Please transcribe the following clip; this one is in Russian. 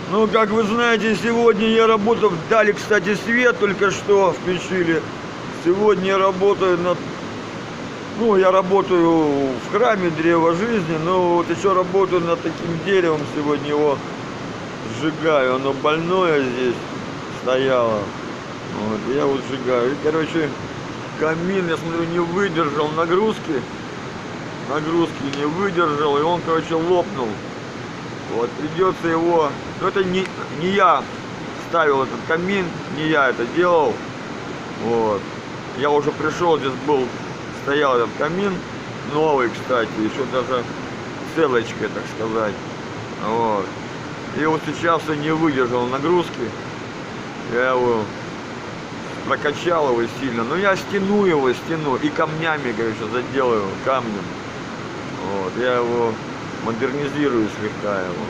Ну, как вы знаете, сегодня я работал, дали, кстати, свет только что включили. Сегодня я работаю над... Ну, я работаю в храме Древа Жизни, но вот еще работаю над таким деревом. Сегодня его сжигаю. Оно больное здесь стояло. Вот, я вот сжигаю. И, короче, камин, я смотрю, не выдержал нагрузки. Нагрузки не выдержал, и он, короче, лопнул. Вот, придется его... Но это не я ставил этот камин, не я это делал. Вот. Я уже пришел, здесь был, стоял этот камин. Новый, кстати, еще даже целочкой, так сказать. Вот. И вот сейчас я не выдержал нагрузки. Я его прокачал его сильно. Но я стяну его, и камнями, короче, заделаю камнем. Вот. Я его модернизирую слегка его.